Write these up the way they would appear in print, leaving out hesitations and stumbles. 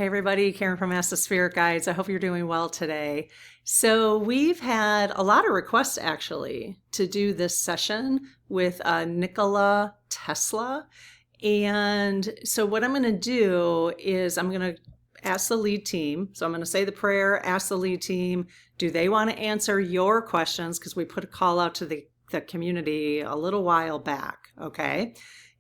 Hey everybody, Karen from Ask the Spirit Guides. I hope you're doing well today. So we've had a lot of requests actually to do this session with Nikola Tesla. And so what I'm going to do is I'm going to ask the lead team. So I'm going to say the prayer, ask the lead team, do they want to answer your questions? Because we put a call out to the community a little while back, okay?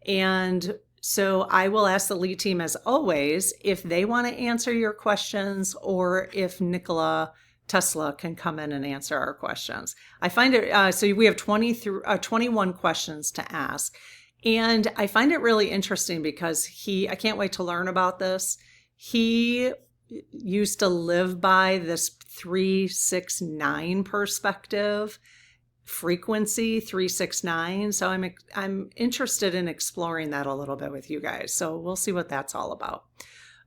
And so I will ask the lead team, as always, if they want to answer your questions or if Nikola Tesla can come in and answer our questions. I find it, so we have 21 questions to ask. And I find it really interesting because I can't wait to learn about this. He used to live by this 369 perspective. Frequency 369. So I'm interested in exploring that a little bit with you guys. So we'll see what that's all about.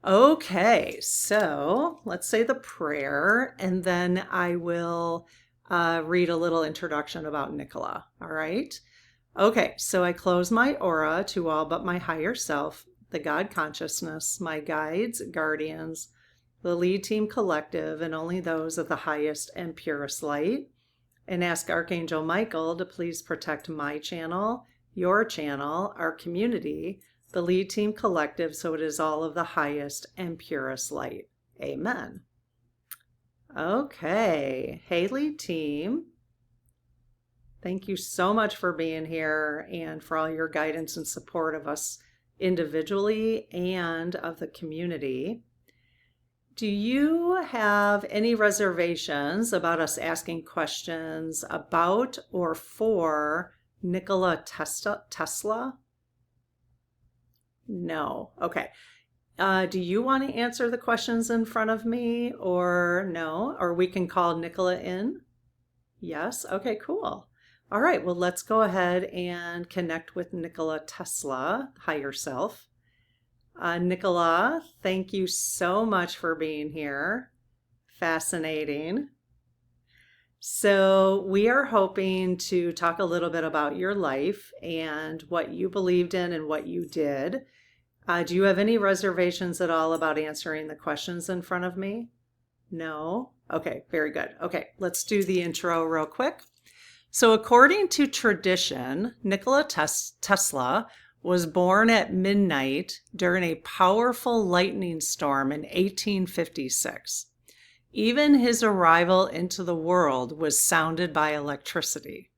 Okay, so let's say the prayer and then I will read a little introduction about Nikola. All right. Okay, so I close my aura to all but my higher self, the God consciousness, my guides, guardians, the lead team collective, and only those of the highest and purest light. And ask Archangel Michael to please protect my channel, your channel, our community, the lead team collective, so it is all of the highest and purest light. Amen. Okay. Hey, lead team. Thank you so much for being here and for all your guidance and support of us individually and of the community. Do you have any reservations about us asking questions about or for Nikola Tesla? No. Okay. Do you want to answer the questions in front of me or no? Or we can call Nikola in? Yes. Okay, cool. All right. Well, let's go ahead and connect with Nikola Tesla, higher self. Nikola, thank you so much for being here. Fascinating. So we are hoping to talk a little bit about your life and what you believed in and what you did. Do you have any reservations at all about answering the questions in front of me? No? Okay, very good. Okay, let's do the intro real quick. So according to tradition, Nikola Tesla was born at midnight during a powerful lightning storm in 1856. Even his arrival into the world was sounded by electricity.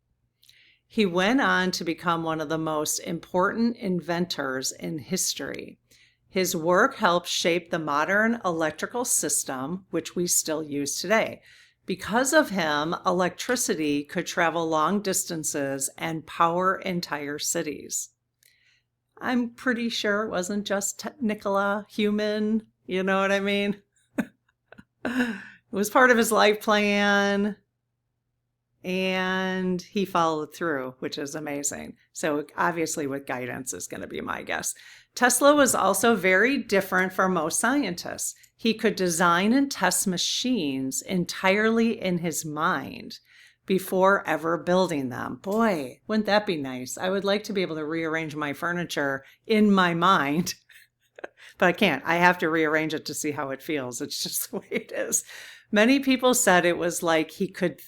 He went on to become one of the most important inventors in history. His work helped shape the modern electrical system, which we still use today. Because of him, electricity could travel long distances and power entire cities. I'm pretty sure it wasn't just Nikola, human, you know what I mean? It was part of his life plan and he followed through, which is amazing. So obviously with guidance is going to be my guess. Tesla was also very different from most scientists. He could design and test machines entirely in his mind before ever building them. Boy, wouldn't that be nice? I would like to be able to rearrange my furniture in my mind, but I can't. I have to rearrange it to see how it feels. It's just the way it is. Many people said it was like he could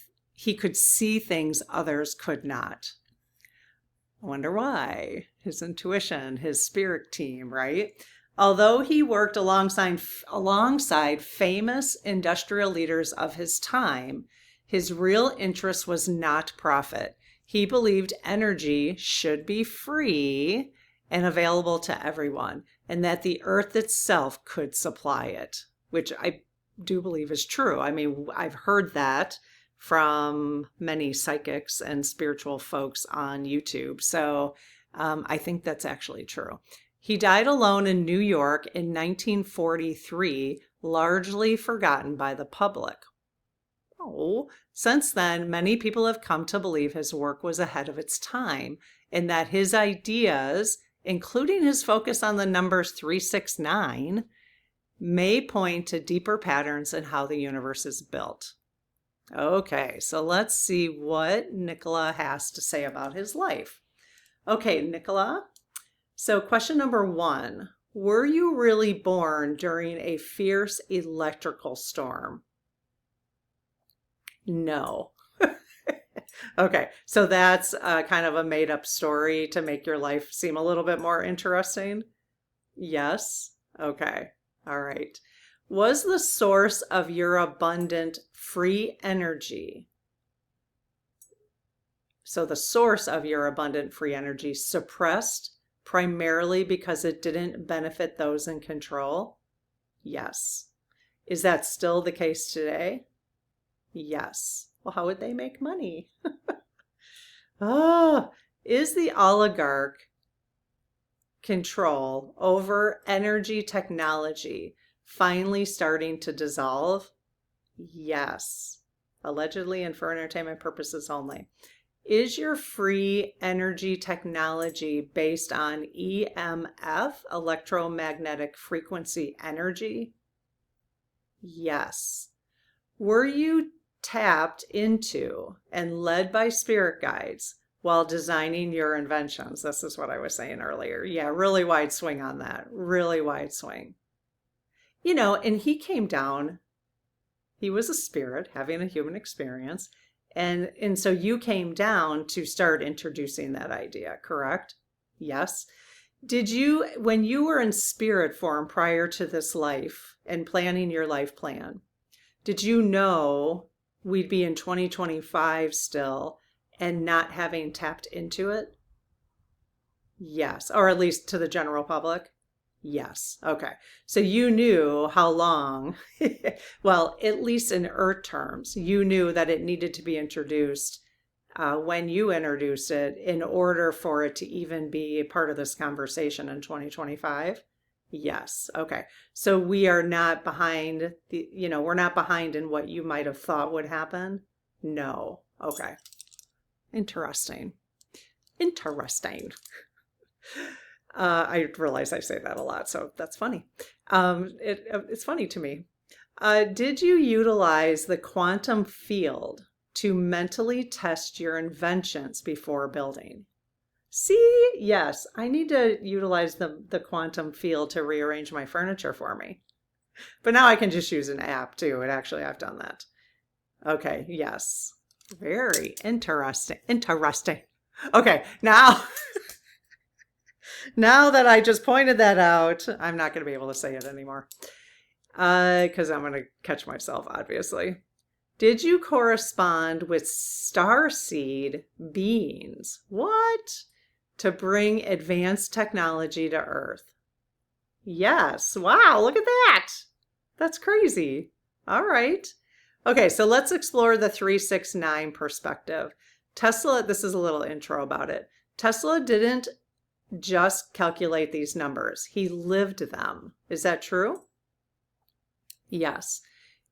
see things others could not. I wonder why. His intuition, his spirit team, right? Although he worked alongside famous industrial leaders of his time, his real interest was not profit. He believed energy should be free and available to everyone, and that the earth itself could supply it, which I do believe is true. I mean, I've heard that from many psychics and spiritual folks on YouTube. So I think that's actually true. He died alone in New York in 1943, largely forgotten by the public. Oh, since then, many people have come to believe his work was ahead of its time and that his ideas, including his focus on the numbers 369, may point to deeper patterns in how the universe is built. Okay, so let's see what Nikola has to say about his life. Okay, Nikola. So question number 1, Were you really born during a fierce electrical storm? No. Okay, so that's kind of a made-up story to make your life seem a little bit more interesting. Yes. Okay. All right. Was the source of your abundant free energy, so the source of your abundant free energy, suppressed primarily because it didn't benefit those in control? Yes. Is that still the case today? Yes. Well, how would they make money? Oh, is the oligarch control over energy technology finally starting to dissolve? Yes. Allegedly and for entertainment purposes only. Is your free energy technology based on EMF, electromagnetic frequency energy? Yes. Were you tapped into and led by spirit guides while designing your inventions? This is what I was saying earlier. Yeah, really wide swing on that. Really wide swing. You know, and he came down, he was a spirit having a human experience. And so you came down to start introducing that idea, correct? Yes. Did you, when you were in spirit form prior to this life and planning your life plan, did you know we'd be in 2025 still and not having tapped into it? Yes. Or at least to the general public? Yes. Okay. So you knew how long, well, at least in Earth terms, you knew that it needed to be introduced when you introduced it in order for it to even be a part of this conversation in 2025? Yes. Okay. So we are not behind we're not behind in what you might have thought would happen. No. Okay. Interesting. Interesting. I realize I say that a lot, so that's funny. It's funny to me. Did you utilize the quantum field to mentally test your inventions before building? See, yes, I need to utilize the quantum field to rearrange my furniture for me. But now I can just use an app too, and actually I've done that. Okay, yes. Very interesting. Interesting. Okay, now now that I just pointed that out, I'm not going to be able to say it anymore. Because I'm going to catch myself, obviously. Did you correspond with Starseed beings? What? To bring advanced technology to Earth? Yes. Wow, look at that. That's crazy. All right. Okay, so let's explore the 369 perspective. Tesla, this is a little intro about it. Tesla didn't just calculate these numbers. He lived them. Is that true? Yes.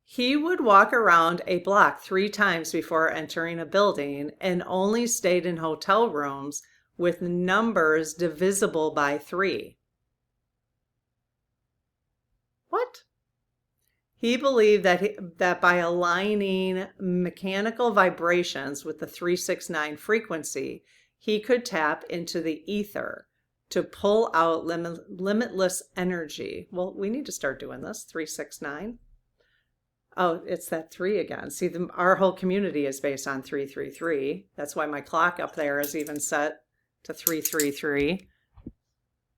He would walk around a block 3 times before entering a building and only stayed in hotel rooms with numbers divisible by 3. What? He believed that by aligning mechanical vibrations with the 369 frequency, he could tap into the ether to pull out limitless energy. Well, we need to start doing this. 369. Oh, it's that 3 again. See, our whole community is based on 333. That's why my clock up there is even set to 333.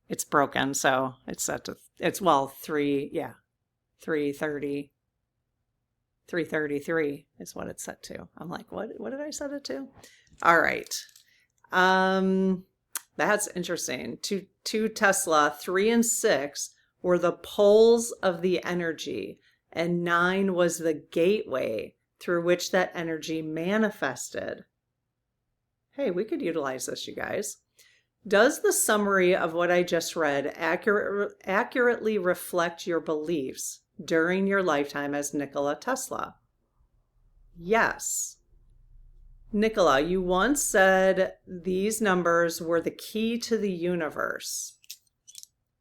It's broken, so it's set to, well, 330. 333 is what it's set to. I'm like, what did I set it to? All right. That's interesting. To Tesla, 3 and 6 were the poles of the energy, and 9 was the gateway through which that energy manifested. Hey, we could utilize this, you guys. Does the summary of what I just read accurately reflect your beliefs during your lifetime as Nikola Tesla? Yes. Nikola, you once said these numbers were the key to the universe.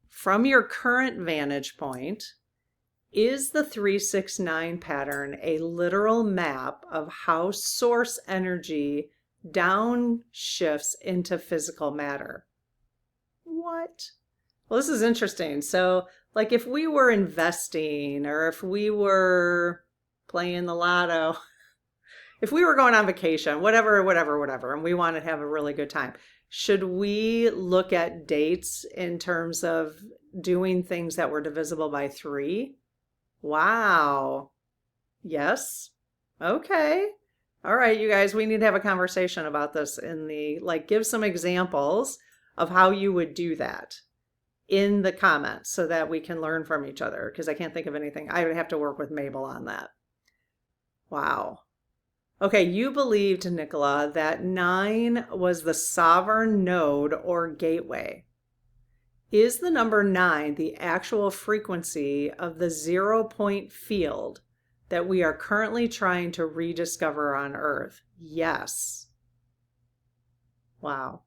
From your current vantage point, is the 369 pattern a literal map of how source energy downshifts into physical matter? What? Well, this is interesting. So, like if we were investing or if we were playing the lotto, if we were going on vacation, whatever, and we wanted to have a really good time, should we look at dates in terms of doing things that were divisible by three? Wow. Yes. Okay. All right, you guys, we need to have a conversation about this in the, like, give some examples of how you would do that in the comments so that we can learn from each other because I can't think of anything. I would have to work with Mabel on that. Wow. Okay, you believed, Nikola, that 9 was the sovereign node or gateway. Is the number 9 the actual frequency of the 0 point field that we are currently trying to rediscover on Earth? Yes. Wow.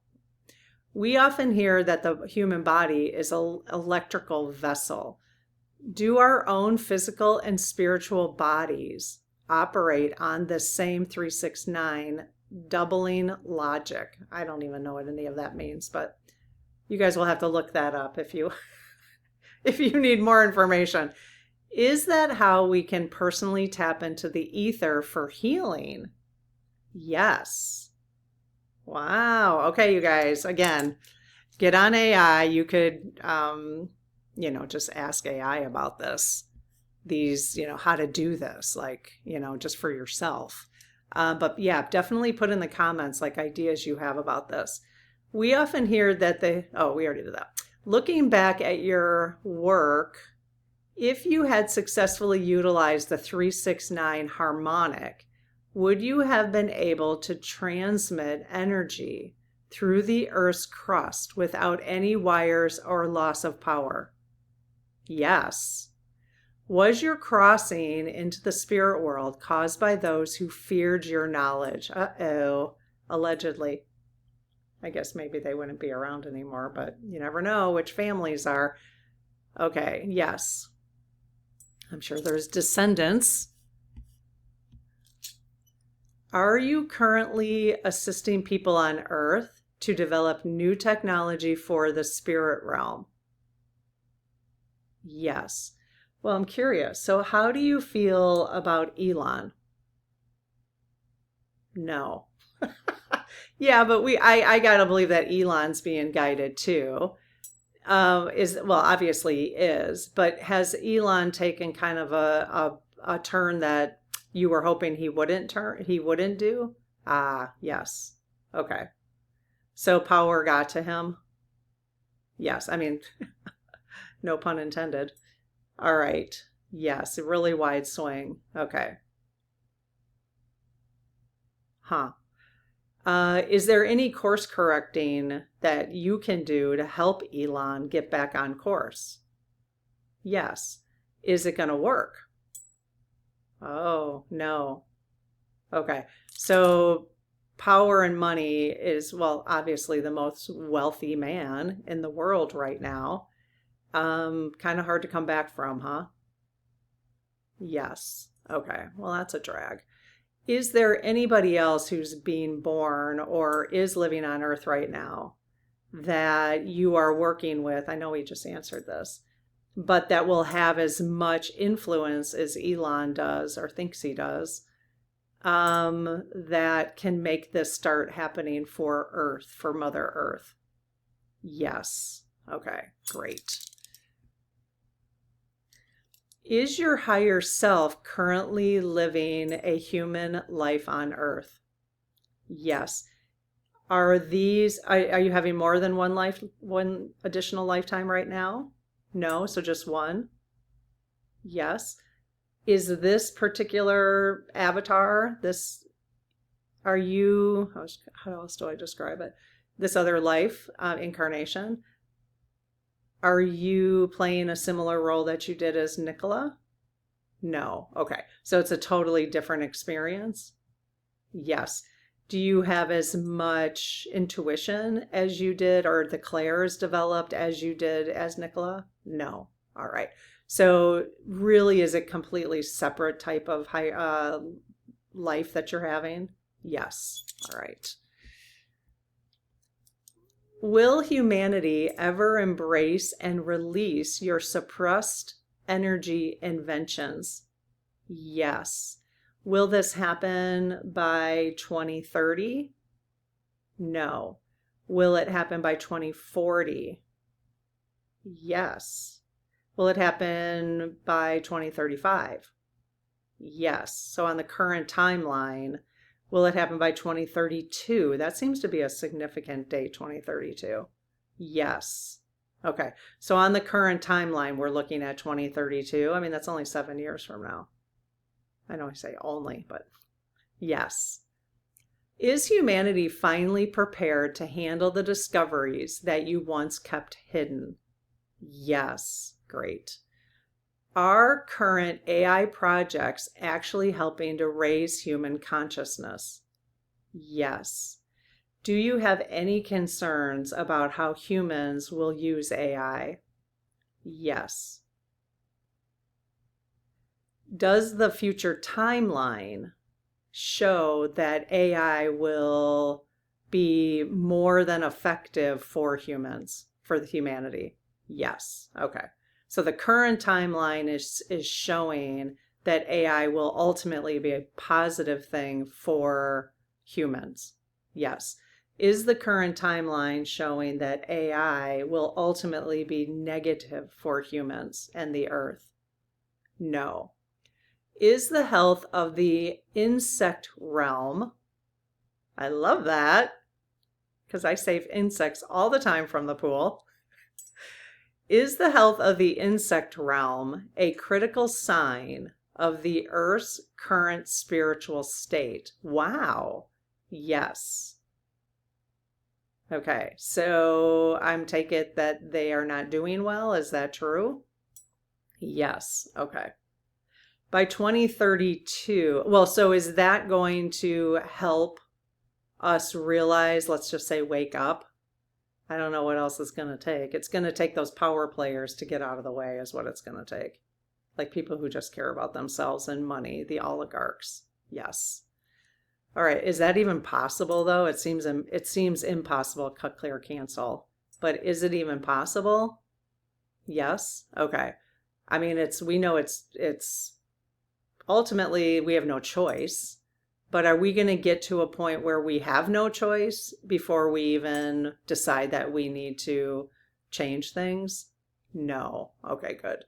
We often hear that the human body is an electrical vessel. Do our own physical and spiritual bodies operate on this same 369 doubling logic? I don't even know what any of that means, but you guys will have to look that up if you if you need more information. Is that how we can personally tap into the ether for healing? Yes. Wow. Okay, you guys, again, get on AI. You could, just ask AI about this, how to do this, like, just for yourself. But yeah, definitely put in the comments, like, ideas you have about this. We often hear that we already did that. Looking back at your work, if you had successfully utilized the 369 harmonic, would you have been able to transmit energy through the Earth's crust without any wires or loss of power? Yes. Was your crossing into the spirit world caused by those who feared your knowledge? Uh-oh, allegedly. I guess maybe they wouldn't be around anymore, but you never know which families are. Okay, yes. I'm sure there's descendants. Are you currently assisting people on Earth to develop new technology for the spirit realm? Yes. Well, I'm curious. So how do you feel about Elon? No. Yeah, but I gotta believe that Elon's being guided too. Obviously he is, but has Elon taken kind of a turn that you were hoping he wouldn't do? Ah, yes. Okay. So power got to him? Yes. I mean, no pun intended. All right. Yes, a really wide swing. Okay. Huh. Is there any course correcting that you can do to help Elon get back on course? Yes. Is it going to work? Oh, no. Okay. So power and money is, well, obviously the most wealthy man in the world right now. Kind of hard to come back from, huh? Yes. Okay. Well, that's a drag. Is there anybody else who's being born or is living on Earth right now that you are working with? I know we just answered this, but that will have as much influence as Elon does or thinks he does, that can make this start happening for Earth, for Mother Earth? Yes. Okay, great. Is your higher self currently living a human life on Earth? Yes. Are you having more than one additional lifetime right now? No, so just one? Yes. Is this particular avatar, how else do I describe it? This other life, incarnation, are you playing a similar role that you did as Nikola? No. Okay. So it's a totally different experience? Yes. Do you have as much intuition as you did, or the clairs developed as you did as Nikola? No. All right. So really, is it completely separate type of life that you're having? Yes. All right. Will humanity ever embrace and release your suppressed energy inventions? Yes. Will this happen by 2030? No. Will it happen by 2040? Yes. Will it happen by 2035? Yes. So on the current timeline, will it happen by 2032? That seems to be a significant date, 2032. Yes. Okay. So on the current timeline, we're looking at 2032. I mean, that's only 7 years from now. I know I say only, but yes. Is humanity finally prepared to handle the discoveries that you once kept hidden? Yes. Great. Are current AI projects actually helping to raise human consciousness? Yes. Do you have any concerns about how humans will use AI? Yes. Does the future timeline show that AI will be more than effective for humans, for the humanity? Yes. Okay. So the current timeline is showing that AI will ultimately be a positive thing for humans. Yes. Is the current timeline showing that AI will ultimately be negative for humans and the earth? No. Is the health of the insect realm, I love that because I save insects all the time from the pool. Is the health of the insect realm a critical sign of the Earth's current spiritual state? Wow. Yes. Okay, so I'm take it that they are not doing well. Is that true? Yes. Okay. By 2032, well, so is that going to help us realize, let's just say, wake up? I don't know what else it's going to take. It's going to take those power players to get out of the way is what it's going to take. Like people who just care about themselves and money, the oligarchs. Yes. All right. Is that even possible though? It seems impossible. Cut, clear, cancel. But is it even possible? Yes. Okay. I mean, we know it's ultimately we have no choice. But are we going to get to a point where we have no choice before we even decide that we need to change things? No. Okay, good.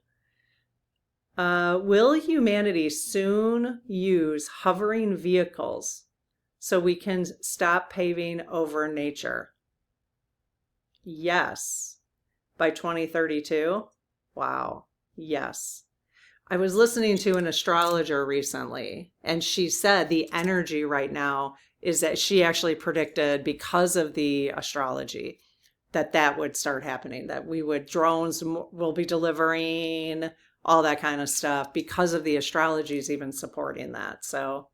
Will humanity soon use hovering vehicles so we can stop paving over nature? Yes. By 2032? Wow. Yes. I was listening to an astrologer recently, and she said the energy right now is that she actually predicted because of the astrology that would start happening, that drones will be delivering all that kind of stuff because of the astrology is even supporting that. So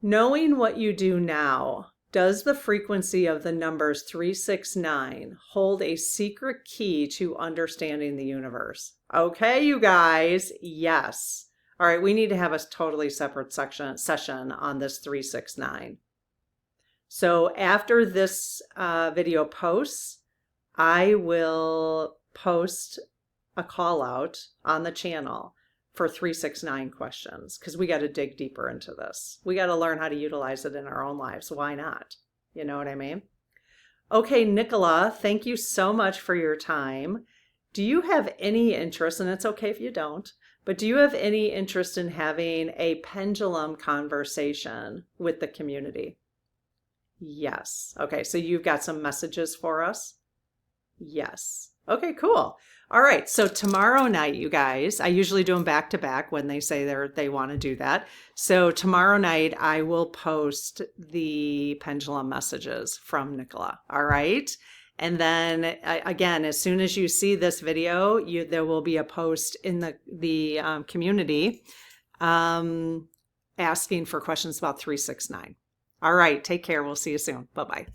knowing what you do now, does the frequency of the numbers 369 hold a secret key to understanding the universe? Okay, you guys, yes. All right, we need to have a totally separate session on this 369. So after this video posts, I will post a call out on the channel for 369 questions because we got to dig deeper into this. We got to learn how to utilize it in our own lives. Why not? You know what I mean? Okay, Nikola, thank you so much for your time. Do you have any interest, and it's okay if you don't, but do you have any interest in having a pendulum conversation with the community? Yes. Okay, so you've got some messages for us? Yes. Okay, cool. All right, so tomorrow night, you guys, I usually do them back to back when they say they want to do that. So tomorrow night, I will post the pendulum messages from Nikola. All right. And then again, as soon as you see this video, there will be a post in the community asking for questions about 369. All right, take care. We'll see you soon. Bye-bye.